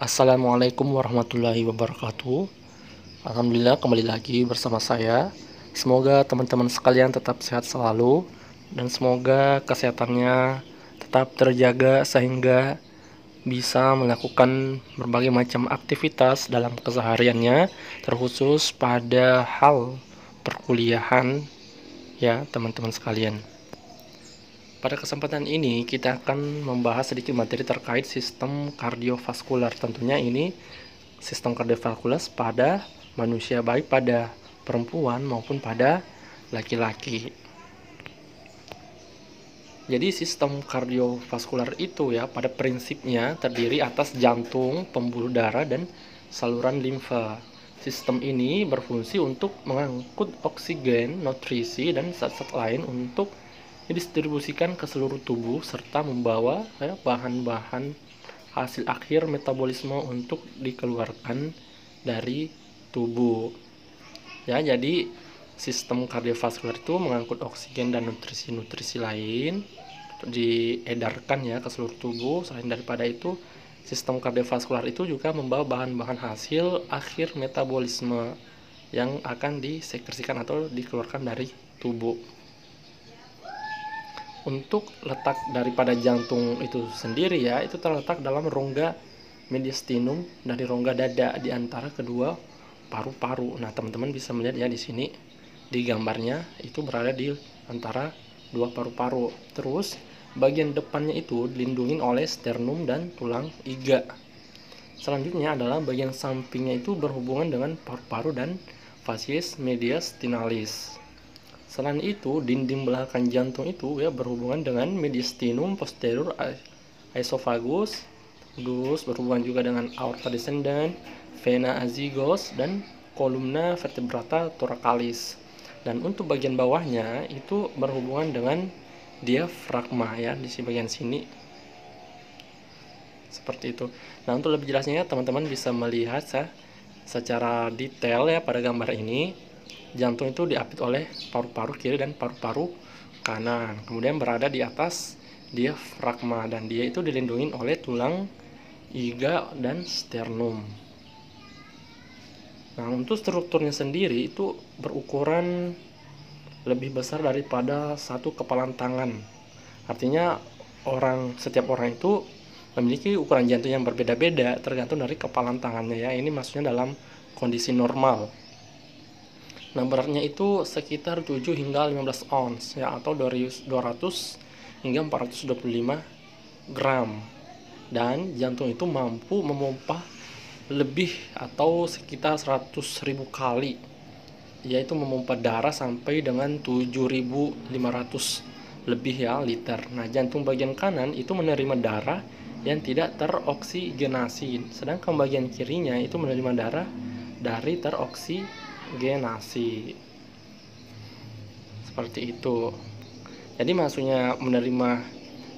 Assalamualaikum warahmatullahi wabarakatuh. Alhamdulillah kembali lagi bersama saya. Semoga teman-teman sekalian tetap sehat selalu dan semoga kesehatannya tetap terjaga sehingga bisa melakukan berbagai macam aktivitas dalam kesehariannya, terkhusus pada hal perkuliahan ya teman-teman sekalian. Pada kesempatan ini kita akan membahas sedikit materi terkait sistem kardiovaskular. Tentunya ini sistem kardiovaskular pada manusia, baik pada perempuan maupun pada laki-laki. Jadi sistem kardiovaskular itu ya pada prinsipnya terdiri atas jantung, pembuluh darah, dan saluran limfa. Sistem ini berfungsi untuk mengangkut oksigen, nutrisi, dan zat-zat lain untuk didistribusikan ke seluruh tubuh serta membawa bahan-bahan hasil akhir metabolisme untuk dikeluarkan dari tubuh. Ya, jadi sistem kardiovaskular itu mengangkut oksigen dan nutrisi-nutrisi lain diedarkan ya ke seluruh tubuh. Selain daripada itu, sistem kardiovaskular itu juga membawa bahan-bahan hasil akhir metabolisme yang akan disekresikan atau dikeluarkan dari tubuh. Untuk letak daripada jantung itu sendiri ya, itu terletak dalam rongga mediastinum dari rongga dada di antara kedua paru-paru. Nah, teman-teman bisa melihat ya di sini di gambarnya itu berada di antara dua paru-paru. Terus bagian depannya itu dilindungi oleh sternum dan tulang iga. Selanjutnya adalah bagian sampingnya itu berhubungan dengan paru-paru dan facies mediastinalis. Selain itu, dinding belakang jantung itu ya berhubungan dengan mediastinum posterior esophagus, terus berhubungan juga dengan aorta descendens, vena azygos, dan columna vertebrata thoracalis. Dan untuk bagian bawahnya itu berhubungan dengan diafragma ya di bagian sini. Seperti itu. Nah, untuk lebih jelasnya teman-teman bisa melihat secara detail ya pada gambar ini. Jantung itu diapit oleh paru-paru kiri dan paru-paru kanan, kemudian berada di atas diafragma dan dia itu dilindungi oleh tulang iga dan sternum. Nah, untuk strukturnya sendiri itu berukuran lebih besar daripada satu kepalan tangan. Artinya setiap orang itu memiliki ukuran jantung yang berbeda-beda tergantung dari kepalan tangannya ya. Ini maksudnya dalam kondisi normal. Nah, beratnya itu sekitar 7 hingga 15 ons ya, atau 200 hingga 425 gram. Dan jantung itu mampu memompa lebih atau sekitar 100.000 kali, yaitu memompa darah sampai dengan 7.500 lebih ya liter. Nah, jantung bagian kanan itu menerima darah yang tidak teroksigenasi, sedangkan bagian kirinya itu menerima darah dari teroksigenasi. Seperti itu. Jadi maksudnya menerima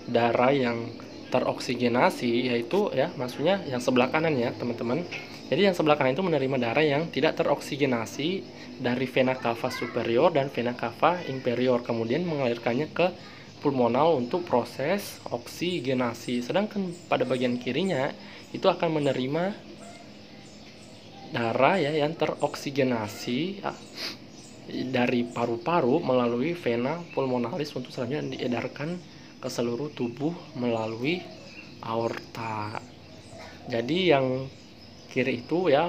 darah yang teroksigenasi yaitu ya maksudnya yang sebelah kanan ya teman-teman. Jadi yang sebelah kanan itu menerima darah yang tidak teroksigenasi dari vena cava superior dan vena cava inferior, kemudian mengalirkannya ke pulmonal untuk proses oksigenasi. Sedangkan pada bagian kirinya itu akan menerima darah ya yang teroksigenasi ya, dari paru-paru melalui vena pulmonalis untuk selanjutnya diedarkan ke seluruh tubuh melalui aorta. Jadi yang kiri itu ya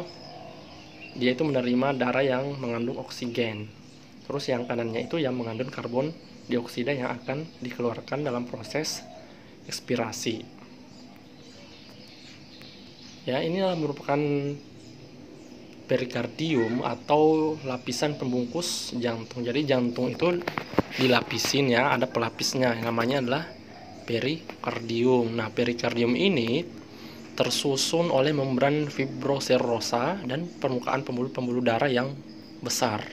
dia itu menerima darah yang mengandung oksigen. Terus yang kanannya itu yang mengandung karbon dioksida yang akan dikeluarkan dalam proses ekspirasi. Ya, ini merupakan perikardium atau lapisan pembungkus jantung. Jadi jantung itu dilapisin ya, ada pelapisnya yang namanya adalah perikardium. Nah, perikardium ini tersusun oleh membran fibroserosa dan permukaan pembuluh-pembuluh darah yang besar.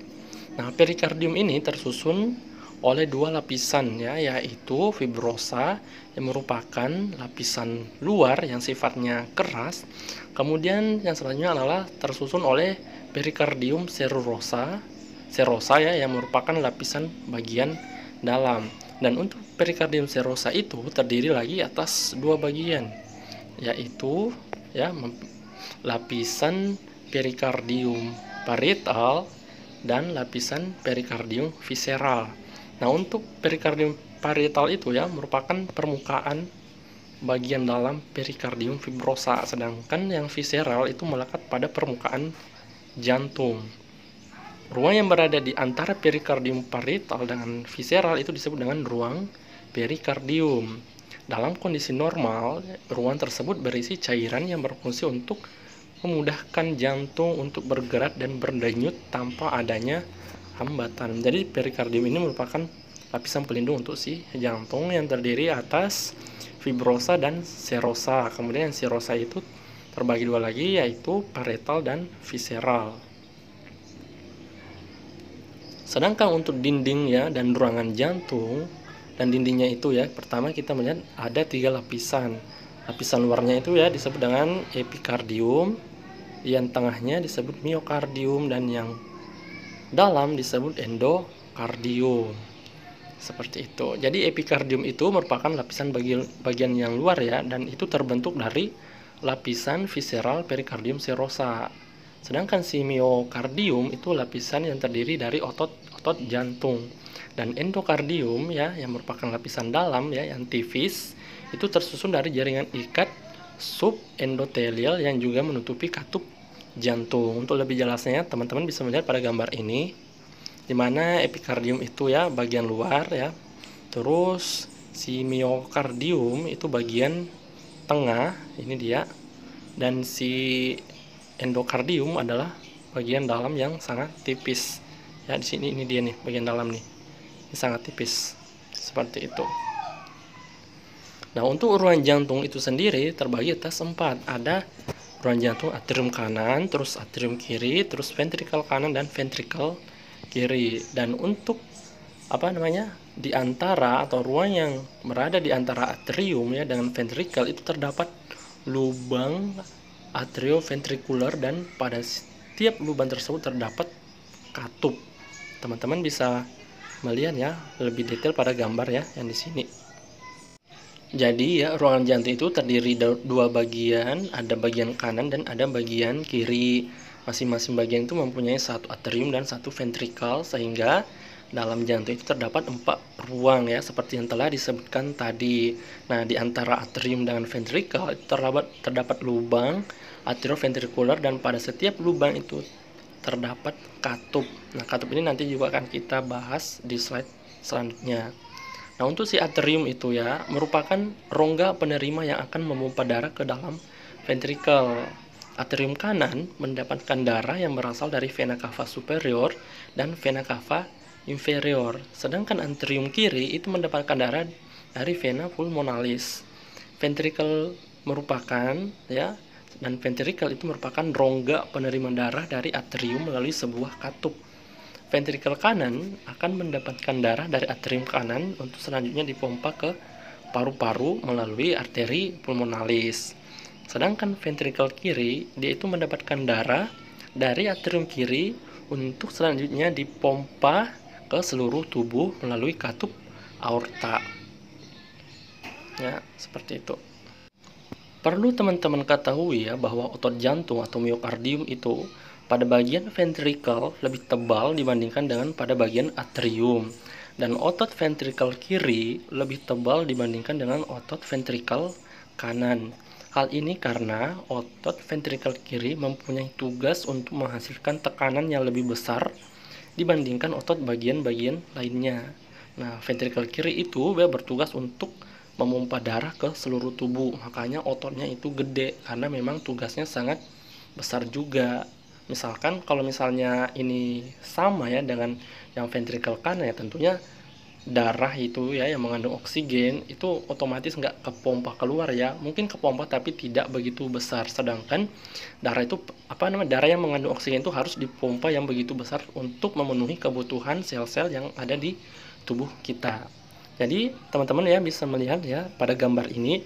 Nah, perikardium ini tersusun oleh dua lapisan ya, yaitu fibrosa yang merupakan lapisan luar yang sifatnya keras. Kemudian yang selanjutnya adalah tersusun oleh perikardium serosa ya yang merupakan lapisan bagian dalam. Dan untuk perikardium serosa itu terdiri lagi atas dua bagian, yaitu ya, lapisan perikardium parietal dan lapisan perikardium visceral. Nah, untuk perikardium parietal itu ya merupakan permukaan bagian dalam perikardium fibrosa, sedangkan yang visceral itu melekat pada permukaan jantung. Ruang yang berada di antara perikardium parietal dengan visceral itu disebut dengan ruang perikardium. Dalam kondisi normal, ruang tersebut berisi cairan yang berfungsi untuk memudahkan jantung untuk bergerak dan berdenyut tanpa adanya hambatan. Jadi perikardium ini merupakan lapisan pelindung untuk si jantung yang terdiri atas fibrosa dan serosa. Kemudian serosa itu terbagi dua lagi, yaitu parietal dan visceral. Sedangkan untuk dinding ya dan ruangan jantung dan dindingnya itu ya, pertama kita melihat ada 3 lapisan. Lapisan luarnya itu ya disebut dengan epikardium, yang tengahnya disebut miokardium, dan yang dalam disebut endokardium. Seperti itu. Jadi epikardium itu merupakan lapisan bagian yang luar ya, dan itu terbentuk dari lapisan visceral perikardium serosa. Sedangkan si miokardium itu lapisan yang terdiri dari otot jantung, dan endokardium ya yang merupakan lapisan dalam ya yang tipis itu tersusun dari jaringan ikat subendotelial yang juga menutupi katup jantung. Untuk lebih jelasnya teman-teman bisa melihat pada gambar ini, di mana epikardium itu ya bagian luar ya, terus si miokardium itu bagian tengah, ini dia, dan si endokardium adalah bagian dalam yang sangat tipis. Ya, di sini ini dia nih, bagian dalam nih. Ini sangat tipis. Seperti itu. Nah, untuk ruang jantung itu sendiri terbagi atas 4. Ada ruang jantung atrium kanan, terus atrium kiri, terus ventrikel kanan dan ventrikel kiri. Dan untuk di antara atau ruang yang berada di antara atrium ya dengan ventrikel itu terdapat lubang atrioventrikular, dan pada setiap lubang tersebut terdapat katup. Teman-teman bisa melihat ya lebih detail pada gambar ya yang di sini. Jadi ya ruangan jantung itu terdiri dari 2 bagian, ada bagian kanan dan ada bagian kiri. Masing-masing bagian itu mempunyai 1 atrium dan 1 ventrikel, sehingga dalam jantung itu terdapat 4 ruang ya seperti yang telah disebutkan tadi. Nah, di antara atrium dengan ventrikel terdapat lubang atrioventrikular, dan pada setiap lubang itu terdapat katup. Nah, katup ini nanti juga akan kita bahas di slide selanjutnya. Nah, untuk si atrium itu ya merupakan rongga penerima yang akan memompa darah ke dalam ventrikel. Atrium kanan mendapatkan darah yang berasal dari vena cava superior dan vena cava inferior, sedangkan atrium kiri itu mendapatkan darah dari vena pulmonalis. Ventrikel merupakan ya, dan ventrikel itu merupakan rongga penerima darah dari atrium melalui sebuah katup. Ventrikel kanan akan mendapatkan darah dari atrium kanan untuk selanjutnya dipompa ke paru-paru melalui arteri pulmonalis. Sedangkan ventrikel kiri dia itu mendapatkan darah dari atrium kiri untuk selanjutnya dipompa ke seluruh tubuh melalui katup aorta. Ya, seperti itu. Perlu teman-teman ketahui ya bahwa otot jantung atau miokardium itu pada bagian ventrikel lebih tebal dibandingkan dengan pada bagian atrium, dan otot ventrikel kiri lebih tebal dibandingkan dengan otot ventrikel kanan. Hal ini karena otot ventrikel kiri mempunyai tugas untuk menghasilkan tekanan yang lebih besar dibandingkan otot bagian-bagian lainnya. Nah, ventrikel kiri itu bertugas untuk memompa darah ke seluruh tubuh, makanya ototnya itu gede karena memang tugasnya sangat besar juga. Misalkan kalau misalnya ini sama ya dengan yang ventrikel kanan ya, tentunya darah itu ya yang mengandung oksigen itu otomatis nggak kepompa keluar ya, mungkin kepompa tapi tidak begitu besar. Sedangkan darah itu darah yang mengandung oksigen itu harus dipompa yang begitu besar untuk memenuhi kebutuhan sel-sel yang ada di tubuh kita. Jadi teman-teman ya bisa melihat ya pada gambar ini,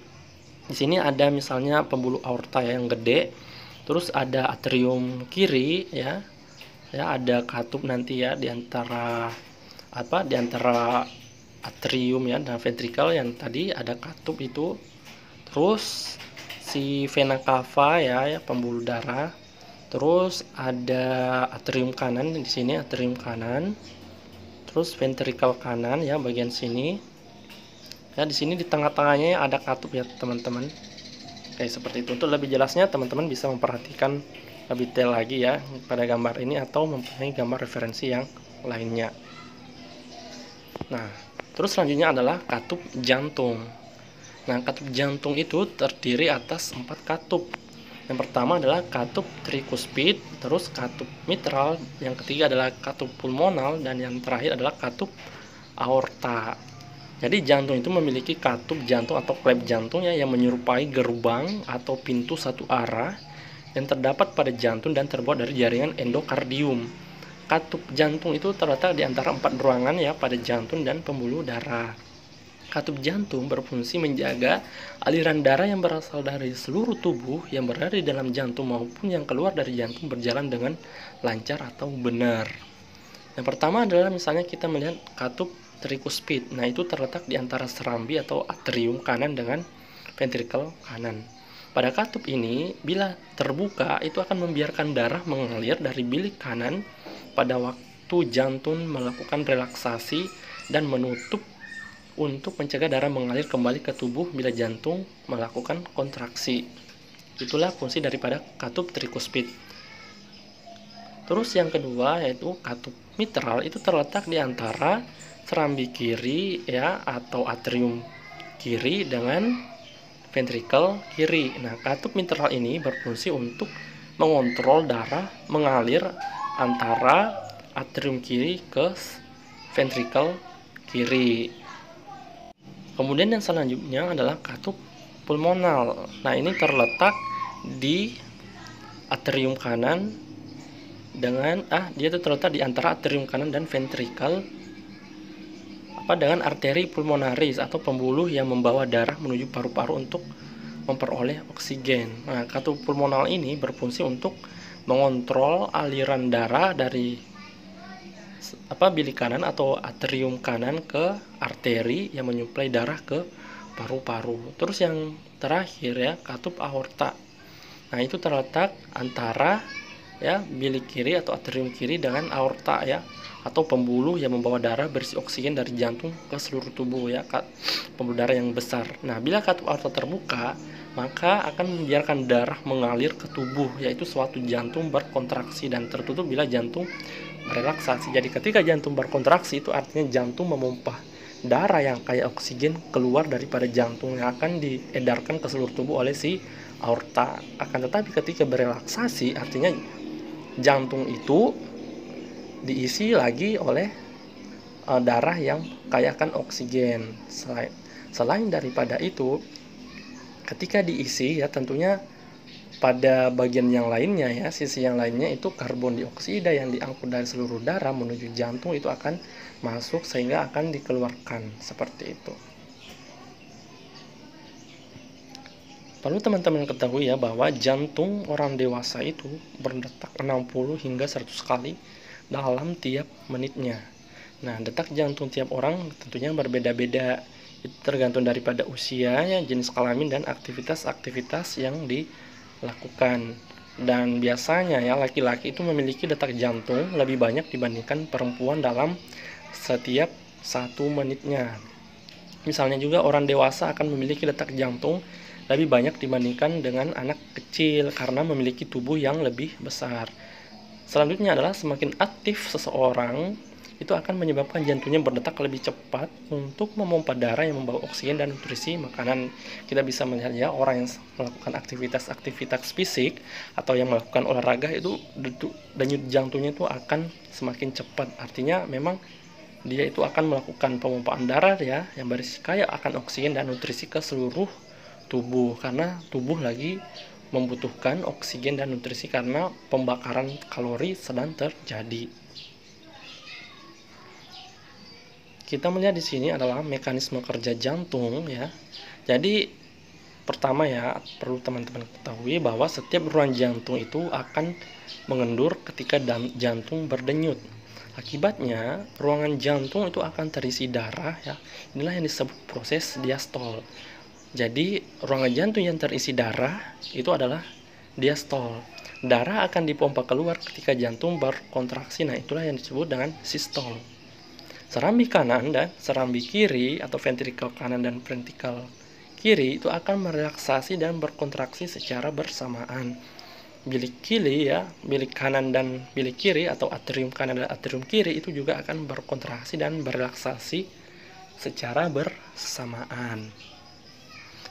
di sini ada misalnya pembuluh aorta yang gede, terus ada atrium kiri ya ada katup nanti ya di antara atrium ya dan ventrikel yang tadi ada katup itu. Terus si vena cava ya, pembuluh darah. Terus ada atrium kanan di sini, atrium kanan. Terus ventrikel kanan ya, bagian sini. Ya, di sini di tengah-tengahnya ada katup ya, teman-teman. Kayak seperti itu. Untuk lebih jelasnya teman-teman bisa memperhatikan lebih detail lagi ya pada gambar ini atau mempunyai gambar referensi yang lainnya. Nah, terus selanjutnya adalah katup jantung. Nah, katup jantung itu terdiri atas 4 katup. Yang pertama adalah katup trikuspid, terus katup mitral, yang ketiga adalah katup pulmonal, dan yang terakhir adalah katup aorta. Jadi jantung itu memiliki katup jantung atau klep jantung ya, yang menyerupai gerbang atau pintu satu arah yang terdapat pada jantung dan terbuat dari jaringan endokardium. Katup jantung itu terletak di antara 4 ruangan ya pada jantung dan pembuluh darah. Katup jantung berfungsi menjaga aliran darah yang berasal dari seluruh tubuh yang berada di dalam jantung maupun yang keluar dari jantung berjalan dengan lancar atau benar. Yang pertama adalah misalnya kita melihat katup trikuspid. Nah, itu terletak di antara serambi atau atrium kanan dengan ventrikel kanan. Pada katup ini, bila terbuka, itu akan membiarkan darah mengalir dari bilik kanan pada waktu jantung melakukan relaksasi dan menutup untuk mencegah darah mengalir kembali ke tubuh bila jantung melakukan kontraksi. Itulah fungsi daripada katup trikuspid. Terus yang kedua yaitu katup mitral, itu terletak di antara serambi kiri ya atau atrium kiri dengan ventrikel kiri. Nah, katup mitral ini berfungsi untuk mengontrol darah mengalir antara atrium kiri ke ventrikel kiri. Kemudian yang selanjutnya adalah katup pulmonal. Nah, ini terletak di atrium kanan dengan dia itu terletak di antara atrium kanan dan ventrikel dengan arteri pulmonaris atau pembuluh yang membawa darah menuju paru-paru untuk memperoleh oksigen. Nah, katup pulmonal ini berfungsi untuk mengontrol aliran darah dari bilik kanan atau atrium kanan ke arteri yang menyuplai darah ke paru-paru. Terus yang terakhir ya, katup aorta. Nah, itu terletak antara ya bilik kiri atau atrium kiri dengan aorta ya, atau pembuluh yang membawa darah berisi oksigen dari jantung ke seluruh tubuh ya, pembuluh darah yang besar. Nah, bila katup aorta terbuka, maka akan membiarkan darah mengalir ke tubuh, yaitu suatu jantung berkontraksi, dan tertutup bila jantung merelaksasi. Jadi ketika jantung berkontraksi itu artinya jantung memompa darah yang kaya oksigen keluar daripada jantung yang akan diedarkan ke seluruh tubuh oleh si aorta. Akan tetapi ketika berelaksasi artinya jantung itu diisi lagi oleh darah yang kaya akan oksigen. Selain daripada itu, ketika diisi ya tentunya pada bagian yang lainnya ya, sisi yang lainnya itu karbon dioksida yang diangkut dari seluruh darah menuju jantung itu akan masuk sehingga akan dikeluarkan seperti itu. Perlu teman-teman ketahui ya bahwa jantung orang dewasa itu berdetak 60 hingga 100 kali dalam tiap menitnya. Nah, detak jantung tiap orang tentunya berbeda-beda. Itu tergantung daripada usia, ya, jenis kelamin dan aktivitas-aktivitas yang dilakukan. Dan biasanya ya laki-laki itu memiliki detak jantung lebih banyak dibandingkan perempuan dalam setiap 1 menitnya. Misalnya juga orang dewasa akan memiliki detak jantung lebih banyak dibandingkan dengan anak kecil karena memiliki tubuh yang lebih besar. Selanjutnya adalah semakin aktif seseorang itu akan menyebabkan jantungnya berdetak lebih cepat untuk memompa darah yang membawa oksigen dan nutrisi makanan. Kita bisa melihat ya, orang yang melakukan aktivitas fisik atau yang melakukan olahraga itu denyut jantungnya itu akan semakin cepat. Artinya memang dia itu akan melakukan pemompaan darah ya yang berisi kaya akan oksigen dan nutrisi ke seluruh tubuh, karena tubuh lagi membutuhkan oksigen dan nutrisi karena pembakaran kalori sedang terjadi. Kita melihat di sini adalah mekanisme kerja jantung ya. Jadi pertama ya perlu teman-teman ketahui bahwa setiap ruang jantung itu akan mengendur ketika jantung berdenyut. Akibatnya ruangan jantung itu akan terisi darah ya. Inilah yang disebut proses diastol. Jadi ruangan jantung yang terisi darah itu adalah diastol. Darah akan dipompa keluar ketika jantung berkontraksi. Nah, itulah yang disebut dengan sistol. Serambi kanan dan serambi kiri atau ventrikel kanan dan ventrikel kiri itu akan merelaksasi dan berkontraksi secara bersamaan. Bilik kiri ya, bilik kanan dan bilik kiri atau atrium kanan dan atrium kiri itu juga akan berkontraksi dan berelaksasi secara bersamaan.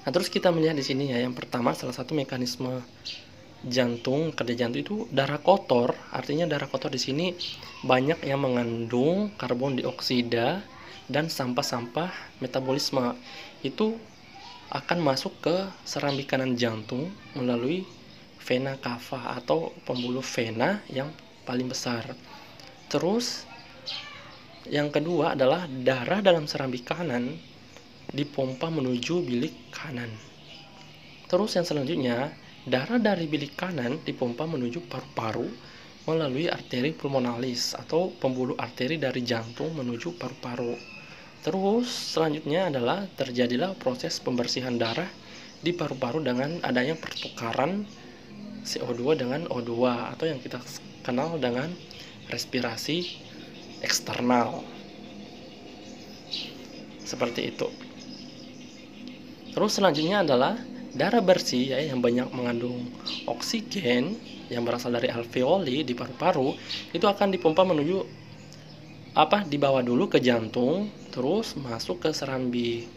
Nah, terus kita melihat di sini ya, yang pertama salah satu mekanisme jantung, kerja jantung itu darah kotor. Artinya darah kotor di sini banyak yang mengandung karbon dioksida dan sampah-sampah metabolisme. Itu akan masuk ke serambi kanan jantung melalui vena cava atau pembuluh vena yang paling besar. Terus yang kedua adalah darah dalam serambi kanan dipompa menuju bilik kanan. Terus yang selanjutnya, darah dari bilik kanan dipompa menuju paru-paru melalui arteri pulmonalis atau pembuluh arteri dari jantung menuju paru-paru. Terus selanjutnya adalah terjadilah proses pembersihan darah di paru-paru dengan adanya pertukaran CO2 dengan O2 atau yang kita kenal dengan respirasi eksternal. Seperti itu. Terus selanjutnya adalah darah bersih ya, yang banyak mengandung oksigen yang berasal dari alveoli di paru-paru itu akan dipompa menuju dibawa dulu ke jantung, terus masuk ke serambi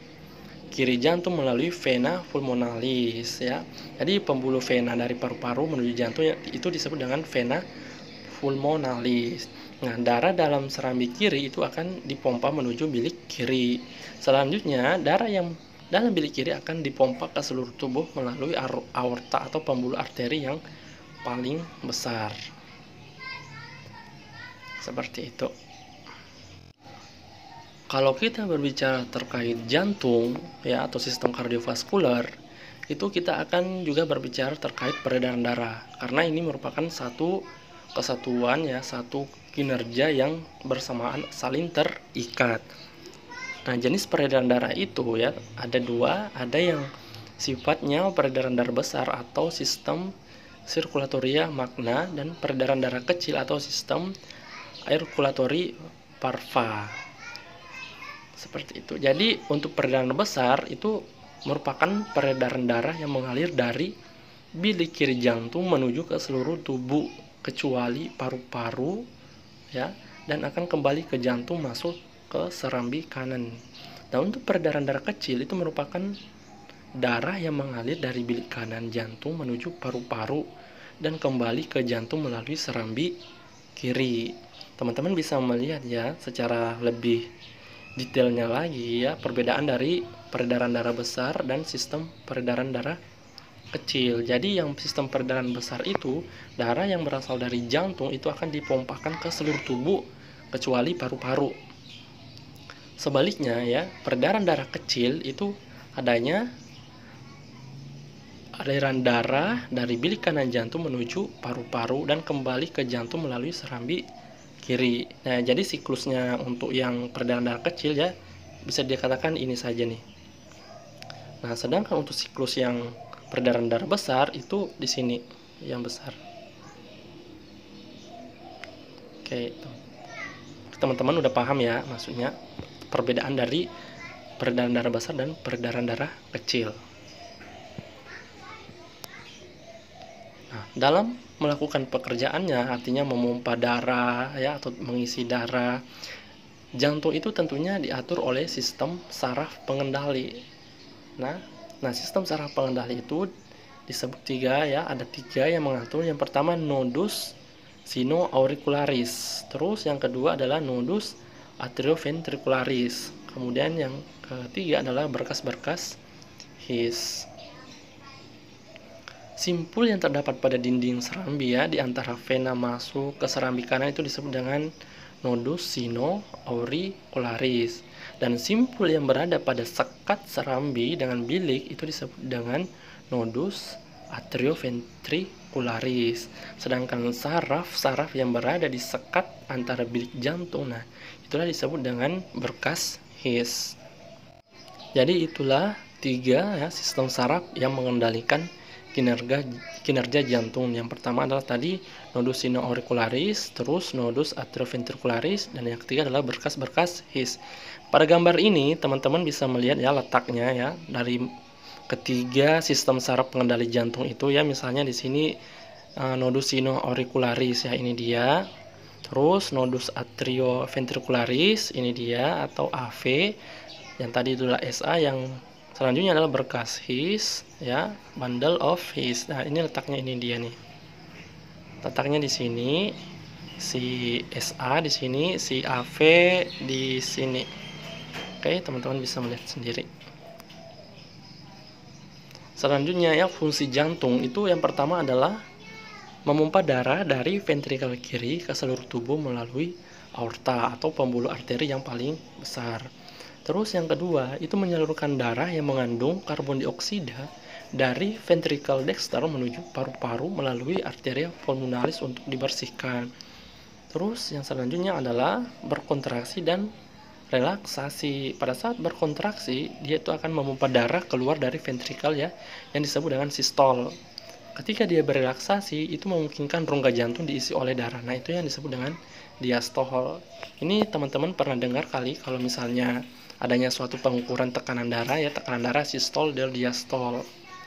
kiri jantung melalui vena pulmonalis ya. Jadi pembuluh vena dari paru-paru menuju jantung itu disebut dengan vena pulmonalis. Nah, darah dalam serambi kiri itu akan dipompa menuju bilik kiri. Selanjutnya, darah yang dalam bilik kiri akan dipompa ke seluruh tubuh melalui aorta atau pembuluh arteri yang paling besar. Seperti itu. Kalau kita berbicara terkait jantung ya atau sistem kardiovaskular, itu kita akan juga berbicara terkait peredaran darah, karena ini merupakan satu kesatuan ya, satu kinerja yang bersamaan saling terikat. Nah, jenis peredaran darah itu ya ada dua, ada yang sifatnya peredaran darah besar atau sistem sirkulatoria magna dan peredaran darah kecil atau sistem airkulatory parva. Seperti itu. Jadi untuk peredaran besar itu merupakan peredaran darah yang mengalir dari bilik kiri jantung menuju ke seluruh tubuh kecuali paru-paru ya, dan akan kembali ke jantung masuk ke serambi kanan. Nah, untuk peredaran darah kecil itu merupakan darah yang mengalir dari bilik kanan jantung menuju paru-paru dan kembali ke jantung melalui serambi kiri. Teman-teman bisa melihat ya secara lebih detailnya lagi ya perbedaan dari peredaran darah besar dan sistem peredaran darah kecil. Jadi yang sistem peredaran besar itu darah yang berasal dari jantung itu akan dipompakan ke seluruh tubuh kecuali paru-paru. Sebaliknya ya, peredaran darah kecil itu adanya aliran darah dari bilik kanan jantung menuju paru-paru dan kembali ke jantung melalui serambi kiri. Nah, jadi siklusnya untuk yang peredaran darah kecil ya bisa dikatakan ini saja nih. Nah, sedangkan untuk siklus yang peredaran darah besar itu di sini yang besar. Oke, teman-teman udah paham ya maksudnya perbedaan dari peredaran darah besar dan peredaran darah kecil. Nah, dalam melakukan pekerjaannya, artinya memompa darah ya atau mengisi darah, jantung itu tentunya diatur oleh sistem saraf pengendali. Nah, sistem saraf pengendali itu disebut tiga ya, ada tiga yang mengatur. Yang pertama nodus sino-auricularis, terus yang kedua adalah nodus atrioventricularis, kemudian yang ketiga adalah berkas-berkas His. Simpul yang terdapat pada dinding serambi ya di antara vena masuk ke serambi kanan itu disebut dengan nodus sino-auricularis, dan simpul yang berada pada sekat serambi dengan bilik itu disebut dengan nodus atrioventricularis. Sedangkan saraf-saraf yang berada di sekat antara bilik jantung, nah itulah disebut dengan berkas His. Jadi itulah tiga ya sistem saraf yang mengendalikan kinerja jantung. Yang pertama adalah tadi nodus sino-auricularis, terus nodus atrioventricularis, dan yang ketiga adalah berkas-berkas His. Pada gambar ini teman-teman bisa melihat ya letaknya ya dari ketiga sistem saraf pengendali jantung itu ya. Misalnya di sini nodus sino-auricularis ya, ini dia. Terus nodus atrioventricularis, ini dia atau AV. Yang tadi itulah SA, yang selanjutnya adalah berkas His ya, bundle of His. Nah, ini letaknya, ini dia nih. Letaknya di sini, si SA di sini, si AV di sini. Oke, teman-teman bisa melihat sendiri. Selanjutnya ya, fungsi jantung itu yang pertama adalah memompa darah dari ventrikel kiri ke seluruh tubuh melalui aorta atau pembuluh arteri yang paling besar. Terus yang kedua, itu menyalurkan darah yang mengandung karbon dioksida dari ventrikel dexter menuju paru-paru melalui arteria pulmonalis untuk dibersihkan. Terus yang selanjutnya adalah berkontraksi dan relaksasi. Pada saat berkontraksi, dia itu akan memompa darah keluar dari ventrikel ya, yang disebut dengan sistol. Ketika dia berelaksasi, itu memungkinkan rongga jantung diisi oleh darah. Nah, itu yang disebut dengan diastol. Ini teman-teman pernah dengar kali kalau misalnya adanya suatu pengukuran tekanan darah ya, tekanan darah sistol dan diastol.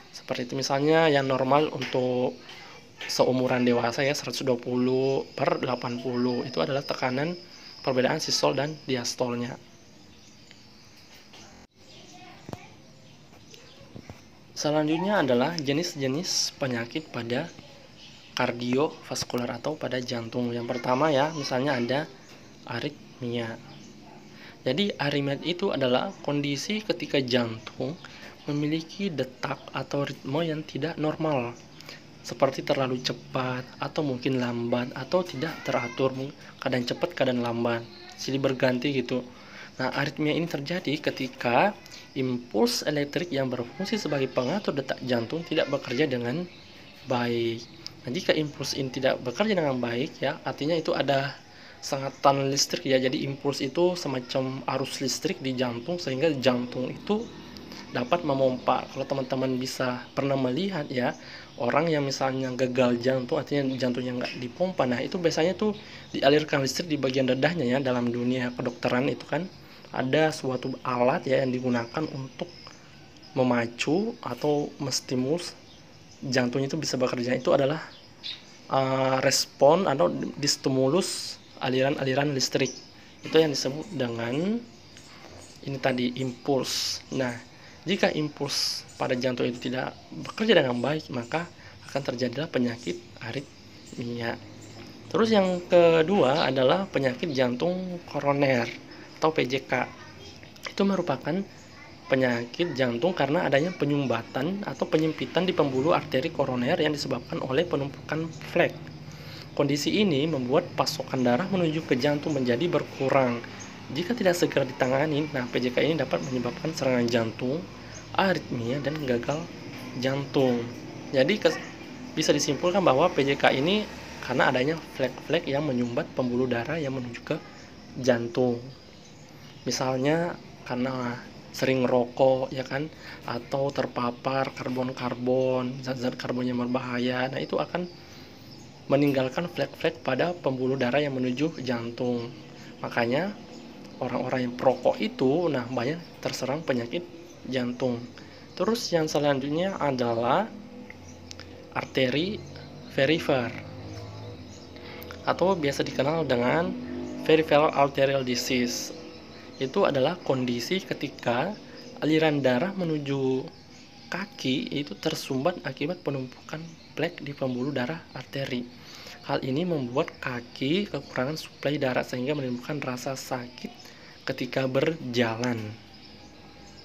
Seperti itu, misalnya yang normal untuk seumuran dewasa ya 120/80, itu adalah tekanan perbedaan sistol dan diastolnya. Selanjutnya adalah jenis-jenis penyakit pada kardiovaskular atau pada jantung. Yang pertama ya, misalnya ada aritmia. Jadi aritmia itu adalah kondisi ketika jantung memiliki detak atau ritme yang tidak normal, seperti terlalu cepat atau mungkin lambat atau tidak teratur, kadang cepat kadang lambat, silih berganti gitu. Nah, aritmia ini terjadi ketika impuls elektrik yang berfungsi sebagai pengatur detak jantung tidak bekerja dengan baik. Nah, jika impuls ini tidak bekerja dengan baik ya, artinya itu ada sengatan listrik ya. Jadi impuls itu semacam arus listrik di jantung sehingga jantung itu dapat memompa. Kalau teman-teman bisa pernah melihat ya, orang yang misalnya gagal jantung, artinya jantungnya nggak dipompa, nah itu biasanya tuh dialirkan listrik di bagian dadahnya ya. Dalam dunia kedokteran itu kan ada suatu alat ya yang digunakan untuk memacu atau menstimulus jantungnya itu bisa bekerja. Itu adalah respon atau distimulus aliran-aliran listrik. Itu yang disebut dengan ini tadi impuls. Nah, jika impuls pada jantung itu tidak bekerja dengan baik, maka akan terjadilah penyakit aritmia. Terus yang kedua adalah penyakit jantung koroner atau PJK. Itu merupakan penyakit jantung karena adanya penyumbatan atau penyempitan di pembuluh arteri koroner yang disebabkan oleh penumpukan flek. Kondisi ini membuat pasokan darah menuju ke jantung menjadi berkurang. Jika tidak segera ditangani, nah PJK ini dapat menyebabkan serangan jantung, aritmia, dan gagal jantung. Jadi bisa disimpulkan bahwa PJK ini karena adanya flek-flek yang menyumbat pembuluh darah yang menuju ke jantung. Misalnya karena sering rokok ya kan, atau terpapar karbon-karbon, zat-zat karbon yang berbahaya. Nah, itu akan meninggalkan flek-flek pada pembuluh darah yang menuju jantung. Makanya orang-orang yang perokok itu nah banyak terserang penyakit jantung. Terus yang selanjutnya adalah arteri perifer atau biasa dikenal dengan peripheral arterial disease. Itu adalah kondisi ketika aliran darah menuju kaki itu tersumbat akibat penumpukan flek di pembuluh darah arteri. Hal ini membuat kaki kekurangan suplai darah sehingga menimbulkan rasa sakit ketika berjalan.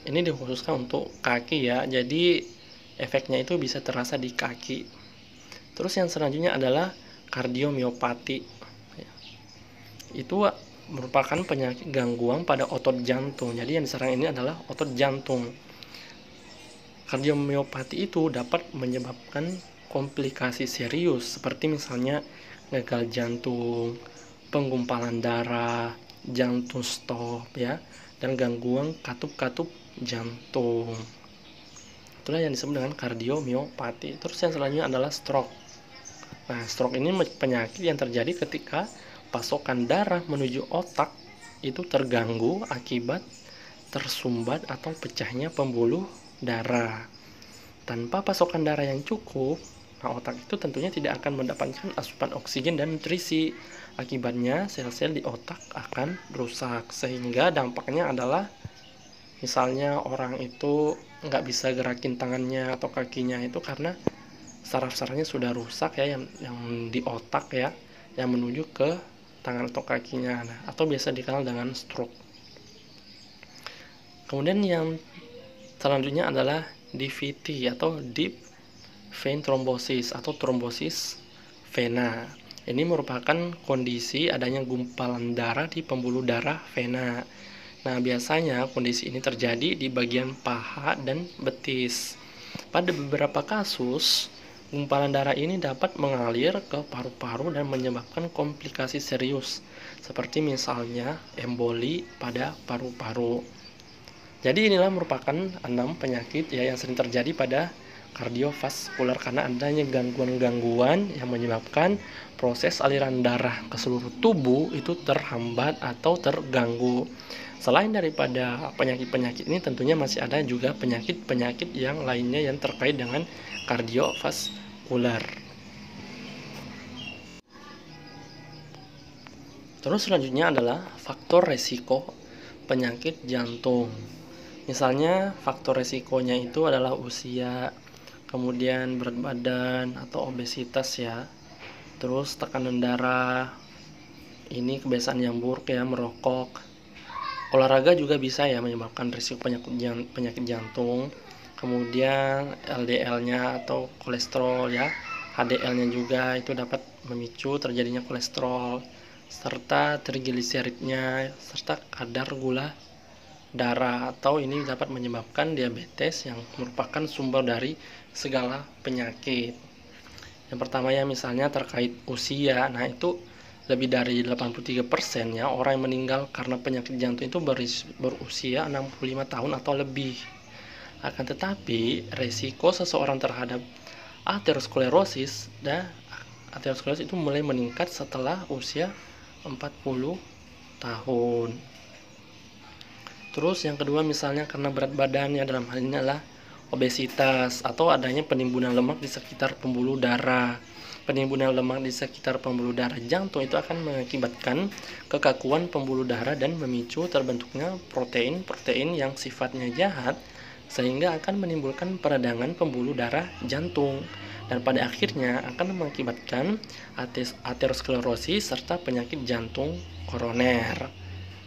Ini dikhususkan untuk kaki ya, jadi efeknya itu bisa terasa di kaki. Terus yang selanjutnya adalah kardiomiopati. Itu merupakan penyakit gangguan pada otot jantung. Jadi yang diserang ini adalah otot jantung. Kardiomiopati itu dapat menyebabkan komplikasi serius seperti misalnya gagal jantung, penggumpalan darah, jantung stop ya, dan gangguan katup-katup jantung. Itulah yang disebut dengan kardiomiopati. Terus yang selanjutnya adalah stroke. Nah, stroke ini penyakit yang terjadi ketika pasokan darah menuju otak itu terganggu akibat tersumbat atau pecahnya pembuluh darah. Tanpa pasokan darah yang cukup, nah otak itu tentunya tidak akan mendapatkan asupan oksigen dan nutrisi. Akibatnya sel-sel di otak akan rusak, sehingga dampaknya adalah misalnya orang itu nggak bisa gerakin tangannya atau kakinya itu karena saraf-sarafnya sudah rusak ya, yang di otak ya, yang menuju ke tangan atau kakinya. Nah, atau biasa dikenal dengan stroke. Kemudian yang selanjutnya adalah DVT atau deep vein thrombosis atau trombosis vena. Ini merupakan kondisi adanya gumpalan darah di pembuluh darah vena. Nah, biasanya kondisi ini terjadi di bagian paha dan betis. Pada beberapa kasus, gumpalan darah ini dapat mengalir ke paru-paru dan menyebabkan komplikasi serius, seperti misalnya emboli pada paru-paru. Jadi inilah merupakan 6 penyakit ya yang sering terjadi pada kardiovaskular karena adanya gangguan-gangguan yang menyebabkan proses aliran darah ke seluruh tubuh itu terhambat atau terganggu. Selain daripada penyakit-penyakit ini, tentunya masih ada juga penyakit-penyakit yang lainnya yang terkait dengan kardiovaskular. Terus selanjutnya adalah faktor resiko penyakit jantung. Misalnya faktor resikonya itu adalah usia, kemudian berat badan atau obesitas ya. Terus tekanan darah, ini kebiasaan yang buruk ya, merokok. Olahraga juga bisa ya menyebabkan risiko penyakit jantung. Kemudian LDL-nya atau kolesterol ya, HDL-nya juga itu dapat memicu terjadinya kolesterol, serta trigliseridnya, serta kadar gula darah, atau ini dapat menyebabkan diabetes yang merupakan sumber dari segala penyakit. Yang pertama ya misalnya terkait usia. Nah, itu lebih dari 83% ya orang yang meninggal karena penyakit jantung itu berusia 65 tahun atau lebih. Akan tetapi resiko seseorang terhadap aterosklerosis itu mulai meningkat setelah usia 40 tahun. Terus yang kedua misalnya karena berat badannya, dalam hal ini adalah obesitas atau adanya penimbunan lemak di sekitar pembuluh darah. Penimbunan lemak di sekitar pembuluh darah jantung itu akan mengakibatkan kekakuan pembuluh darah dan memicu terbentuknya protein-protein yang sifatnya jahat, sehingga akan menimbulkan peradangan pembuluh darah jantung dan pada akhirnya akan mengakibatkan aterosklerosis serta penyakit jantung koroner.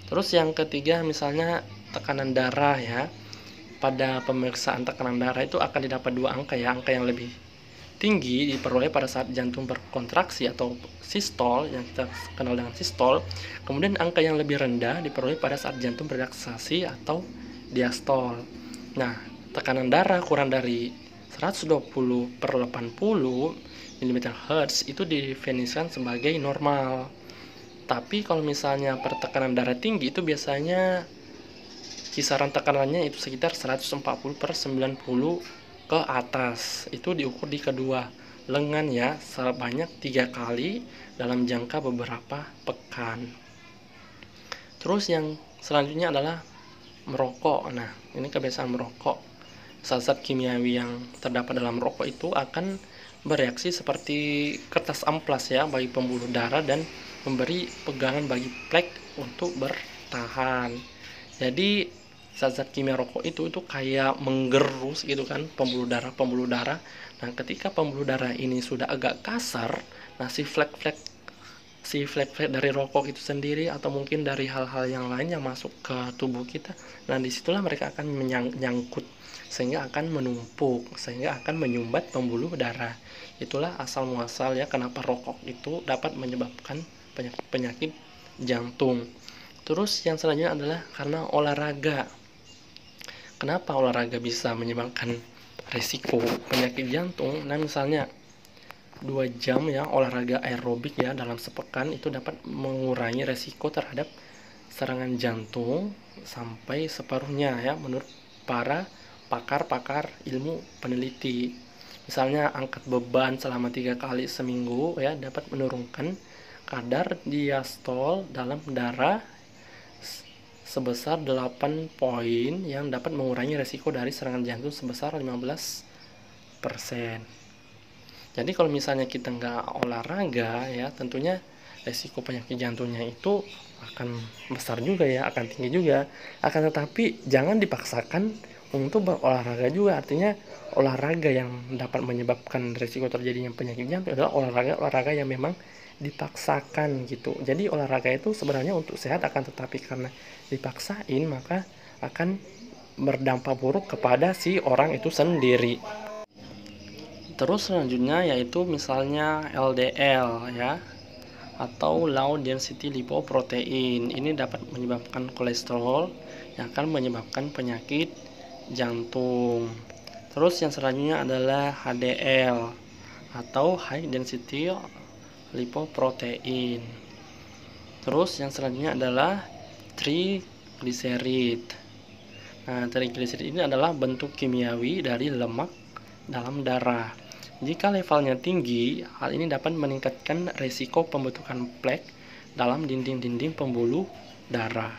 Terus yang ketiga misalnya tekanan darah ya. Pada pemeriksaan tekanan darah itu akan didapat 2 angka ya. Angka yang lebih tinggi diperoleh pada saat jantung berkontraksi atau sistol, yang kita kenal dengan sistol. Kemudian angka yang lebih rendah diperoleh pada saat jantung berelaksasi atau diastol. Nah, tekanan darah kurang dari 120/80 mm/Hz itu didefinisikan sebagai normal. Tapi kalau misalnya pertekanan darah tinggi itu biasanya kisaran tekanannya itu sekitar 140/90 ke atas. Itu diukur di kedua lengan ya, sebanyak 3 kali dalam jangka beberapa pekan. Terus yang selanjutnya adalah merokok. Nah, ini kebiasaan merokok. Zat-zat kimiawi yang terdapat dalam rokok itu akan bereaksi seperti kertas amplas ya bagi pembuluh darah dan memberi pegangan bagi plak untuk bertahan. Jadi zat-zat kimia rokok itu kayak menggerus gitu kan pembuluh darah. Nah, ketika pembuluh darah ini sudah agak kasar, nah si flek-flek dari rokok itu sendiri atau mungkin dari hal-hal yang lain yang masuk ke tubuh kita, nah disitulah mereka akan menyangkut sehingga akan menumpuk, sehingga akan menyumbat pembuluh darah. Itulah asal muasal ya kenapa rokok itu dapat menyebabkan penyakit jantung. Terus yang selanjutnya adalah karena olahraga. Kenapa olahraga bisa menyebabkan risiko penyakit jantung? Nah, misalnya 2 jam ya olahraga aerobik ya dalam sepekan itu dapat mengurangi resiko terhadap serangan jantung sampai separuhnya ya menurut para pakar-pakar ilmu peneliti. Misalnya angkat beban selama 3 kali seminggu ya dapat menurunkan kadar diastol dalam darah sebesar 8 poin yang dapat mengurangi resiko dari serangan jantung sebesar 15%. Jadi kalau misalnya kita nggak olahraga ya tentunya resiko penyakit jantungnya itu akan besar juga ya, akan tinggi juga. Akan tetapi jangan dipaksakan untuk berolahraga juga. Artinya olahraga yang dapat menyebabkan resiko terjadinya penyakit jantung adalah olahraga yang memang dipaksakan gitu. Jadi olahraga itu sebenarnya untuk sehat, akan tetapi karena dipaksain maka akan berdampak buruk kepada si orang itu sendiri. Terus selanjutnya yaitu misalnya LDL ya, atau low density lipoprotein. Ini dapat menyebabkan kolesterol yang akan menyebabkan penyakit jantung. Terus yang selanjutnya adalah HDL atau high density lipoprotein. Terus yang selanjutnya adalah triglycerid. Nah, triglycerid ini adalah bentuk kimiawi dari lemak dalam darah. Jika levelnya tinggi, hal ini dapat meningkatkan risiko pembentukan plak dalam dinding-dinding pembuluh darah.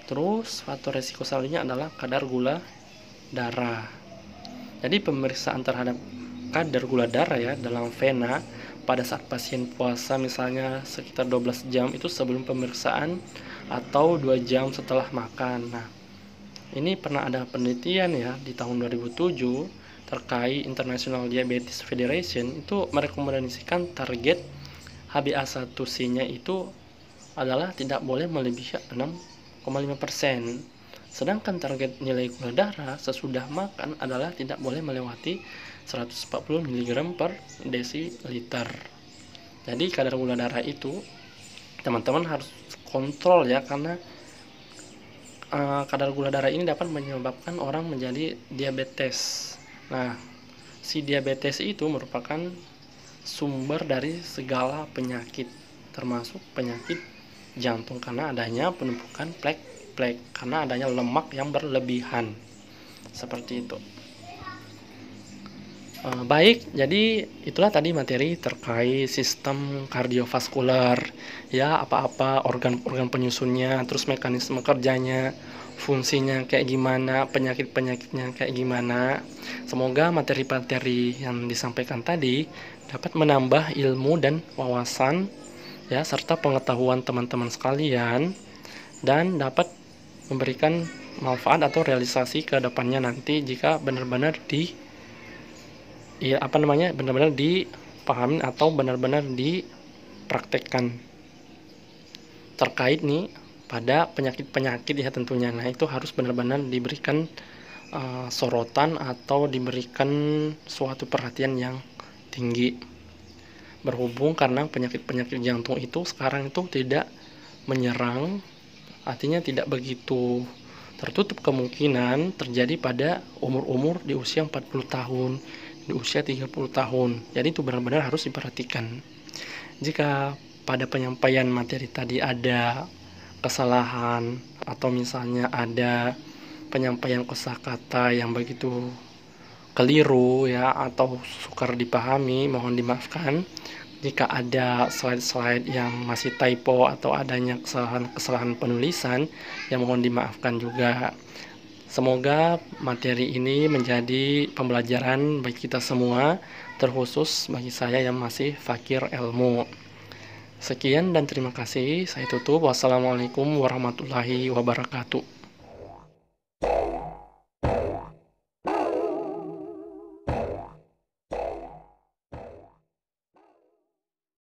Terus, faktor risiko selanjutnya adalah kadar gula darah. Jadi, pemeriksaan terhadap kadar gula darah ya dalam vena pada saat pasien puasa misalnya sekitar 12 jam itu sebelum pemeriksaan atau 2 jam setelah makan. Nah, ini pernah ada penelitian ya di tahun 2007 terkait International Diabetes Federation itu merekomendasikan target HbA1c-nya itu adalah tidak boleh melebihi 6,5%. Sedangkan target nilai gula darah sesudah makan adalah tidak boleh melewati 140 mg per desiliter. Jadi kadar gula darah itu teman-teman harus kontrol ya, karena kadar gula darah ini dapat menyebabkan orang menjadi diabetes. Nah, si diabetes itu merupakan sumber dari segala penyakit, termasuk penyakit jantung karena adanya penumpukan plak karena adanya lemak yang berlebihan. Seperti itu. Baik, jadi itulah tadi materi terkait sistem kardiovaskular ya, apa-apa organ-organ penyusunnya, terus mekanisme kerjanya, fungsinya kayak gimana, penyakit-penyakitnya kayak gimana. Semoga materi-materi yang disampaikan tadi dapat menambah ilmu dan wawasan ya, serta pengetahuan teman-teman sekalian, dan dapat memberikan manfaat atau realisasi ke depannya nanti jika benar-benar benar-benar dipahami atau benar-benar dipraktekkan terkait nih pada penyakit-penyakit ya tentunya. Nah, itu harus benar-benar diberikan sorotan atau diberikan suatu perhatian yang tinggi, berhubung karena penyakit-penyakit jantung itu sekarang itu tidak menyerang, artinya tidak begitu tertutup kemungkinan terjadi pada umur-umur di usia 40 tahun, di usia 30 tahun. Jadi itu benar-benar harus diperhatikan. Jika pada penyampaian materi tadi ada kesalahan atau misalnya ada penyampaian kosakata yang begitu keliru ya atau sukar dipahami, mohon dimaafkan. Jika ada slide-slide yang masih typo atau adanya kesalahan penulisan, yang mohon dimaafkan juga. Semoga materi ini menjadi pembelajaran bagi kita semua, terkhusus bagi saya yang masih fakir ilmu. Sekian dan terima kasih. Saya tutup. Wassalamualaikum warahmatullahi wabarakatuh.